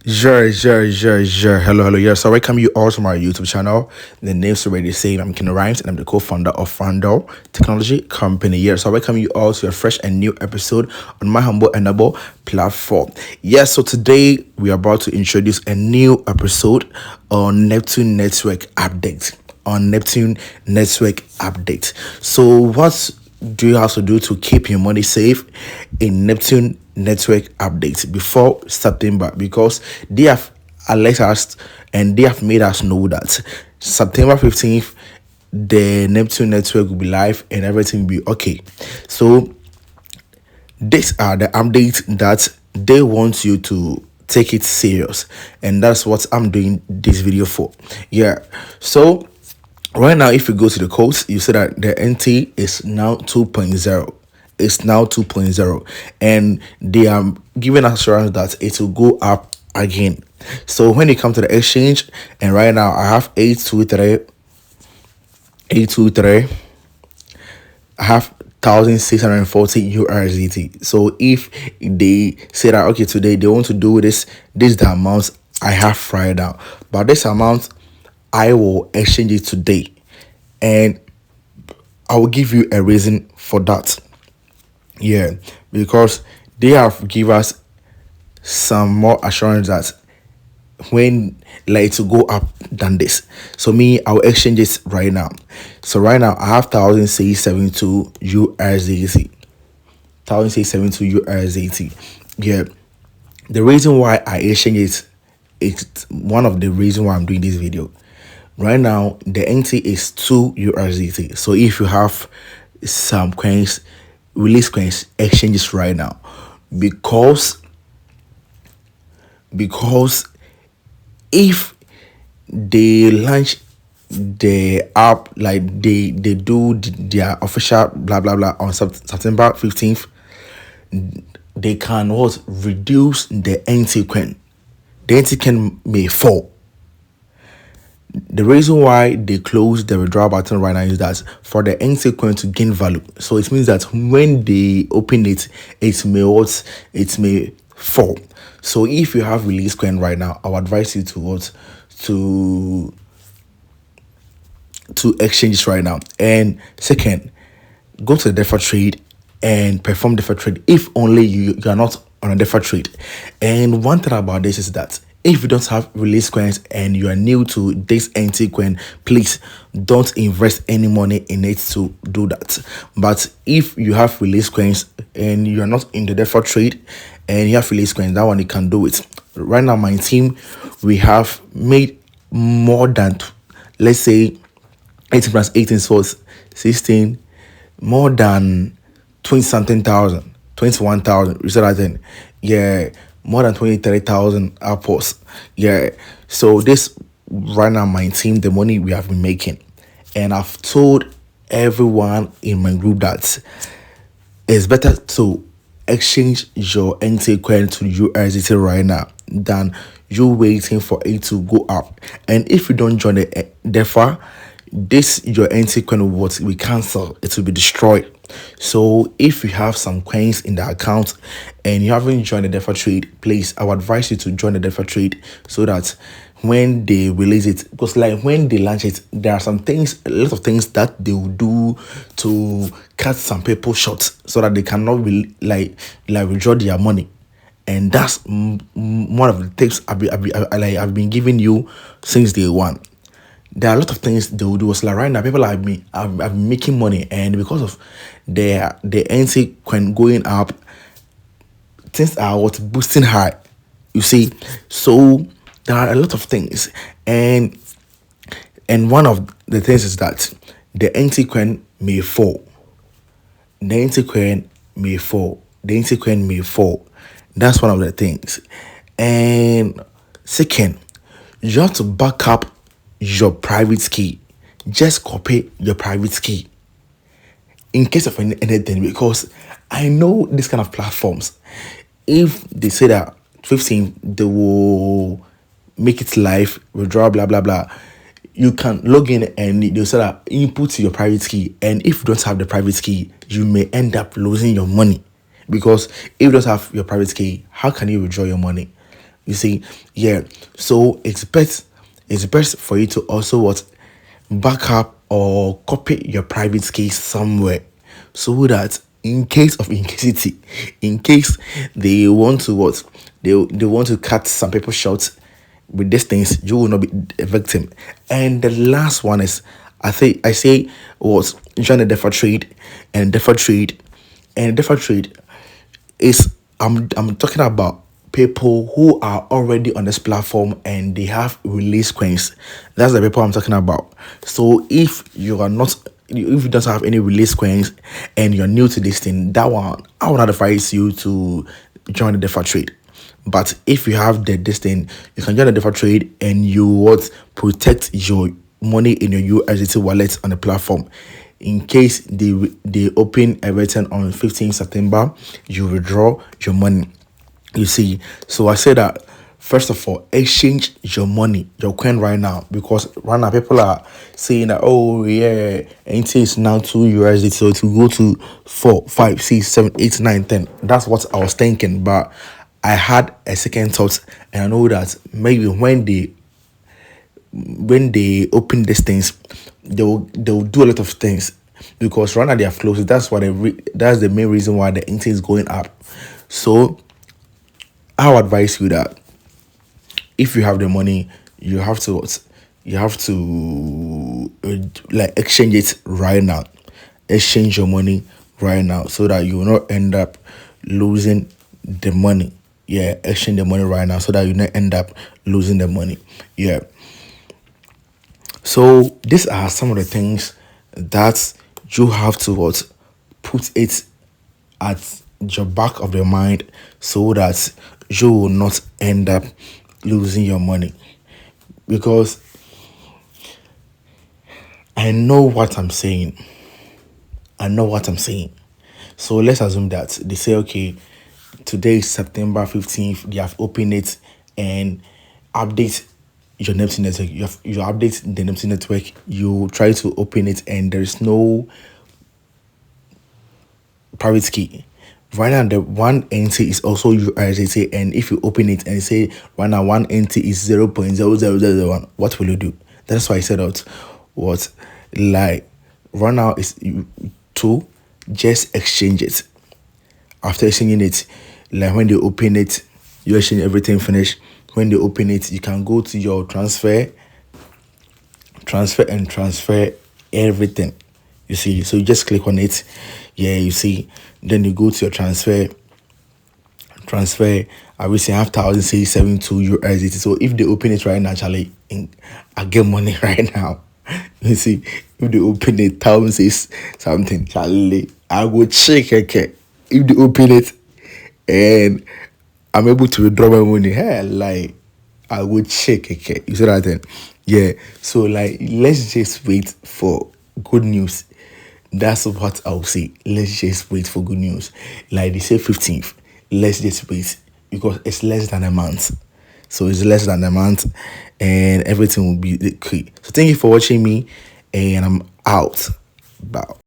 Sure. Hello. Yeah, so I welcome you all to my YouTube channel. The name's already saying I'm Ken Rhymes and I'm the co-founder of Randall Technology Company. Yeah, so I welcome you all to a fresh and new episode on my humble and noble platform. Yeah, so today we are about to introduce a new episode on Neptune Network Update. So what do you have to do to keep your money safe in Neptune Network Update before September? Because they have alert us and they have made us know that September 15th the Neptune network will be live and everything will be okay. So these are the updates that they want you to take it serious, and that's what I'm doing this video for. Yeah, so right now if you go to the codes, you see that the NT is now 2.0. It's now 2.0, and they are giving assurance that it will go up again. So when you come to the exchange, and right now I have 823 I have 1,640 USDT. So if they say that okay, today they want to do this is the amount I have right now. But this amount I will exchange it today. And I will give you a reason for that. Yeah, because they have give us some more assurance that when like to go up than this. So me, I'll exchange it right now. So right now I have 1,672 USDT. 1,672 USDT. Yeah. The reason why I exchange it, it's one of the reasons why I'm doing this video. Right now the NT is 2 USDT. So if you have some coins, release coins, exchanges right now. Because if they launch the app, like they do their official blah blah blah on September 15th, they can what reduce the NT coin. The NT coin may fall. The reason why they close the withdrawal button right now is that for the NT coin to gain value. So it means that when they open it, it may fall. So if you have release coin right now, I would advise you to exchange right now. And second, go to the deferred trade and perform deferred trade if only you are not on a deferred trade. And one thing about this is that if you don't have release coins and you are new to this NT coin, please don't invest any money in it to do that. But if you have release coins and you are not in the deferred trade and you have release coins, that one you can do it. Right now, my team, we have made more than, let's say, 18 plus 18 so 16, more than 20 something thousand, 21,000. You said that then, yeah, more than 23,000 apples. Yeah, so this right now, my team, the money we have been making, and I've told everyone in my group that it's better to exchange your NT coin to USDT right now than you waiting for it to go up. And if you don't join the DEFA, this your NT coin will be cancelled. It will be destroyed. So if you have some coins in the account and you haven't joined the DEFA trade, please, I would advise you to join the DEFA trade so that when they release it, because like when they launch it, there are some things, a lot of things that they will do to cut some people short so that they cannot be like withdraw their money. And that's one of the tips I've been giving you since day one. There are a lot of things they will do. So like right now, people like me, I've been making money, and because of the NT coin going up, things are what boosting high. You see, so there are a lot of things, and one of the things is that the NT coin may fall. The NT coin may fall. The NT coin may fall. That's one of the things. And second, you have to back up your private key. Just copy your private key in case of anything, because I know this kind of platforms, if they say that 15 they will make it live, withdraw blah blah blah, you can log in and they'll say that input your private key, and if you don't have the private key, you may end up losing your money, because if you don't have your private key, how can you withdraw your money? You see, yeah. So it's best for you to also what back up or copy your private keys somewhere, so that in case of incasity, in case they want to what they want to cut some people short with these things, you will not be a victim. And the last one is, I say what join a defer trade. And defer trade and defer trade is, I'm talking about people who are already on this platform and they have release coins. That's the people I'm talking about. So if you are not, if you don't have any release coins and you're new to this thing, that one I would advise you to join the defer trade. But if you have this thing, you can join the defer trade and you what protect your money in your USDT wallet on the platform. In case they open everything on 15th September, you withdraw your money. You see, so I say that first of all, exchange your money, your coin right now, because right now people are saying that, oh yeah, NT is now 2 USDT, so to go to 4, 5, 6, 7, 8, 9, 10. That's what I was thinking, but I had a second thought, and I know that maybe when they open these things, they'll do a lot of things, because right now they are closed. That's what that's the main reason why the internet is going up. So I'll advise you that if you have the money, you have to like exchange it right now. Exchange your money right now, so that you will not end up losing the money. Yeah, exchange the money right now so that you not end up losing the money. Yeah. So these are some of the things that you have to what put it at your back of your mind, so that you will not end up losing your money. Because I know what I'm saying. I know what I'm saying. So let's assume that they say, okay, today is September 15th, they have opened it and update your Neptune network. You update the Neptune network, you try to open it and there's no private key. Right now, the one entity is also USDT, and if you open it and say right now one entity is 0.00001, what will you do? That's why I said out what, like, right now is to just exchange it. After exchanging it, like when they open it, you exchange everything, finish. When they open it, you can go to your transfer everything. You see, so you just click on it. Yeah, you see, then you go to your transfer. I will say have 1,072 USDT. So if they open it right now, Charlie, I get money right now. You see, if they open it, 1,000 something, Charlie, I will check. Okay, if they open it and I'm able to withdraw my money, hey, like, I will check. Okay, you see that then? Yeah. So like, let's just wait for good news. That's what I'll say. Let's just wait for good news. Like they say 15th. Let's just wait, because it's less than a month. So it's less than a month and everything will be quick. So thank you for watching me, and I'm out. Bye.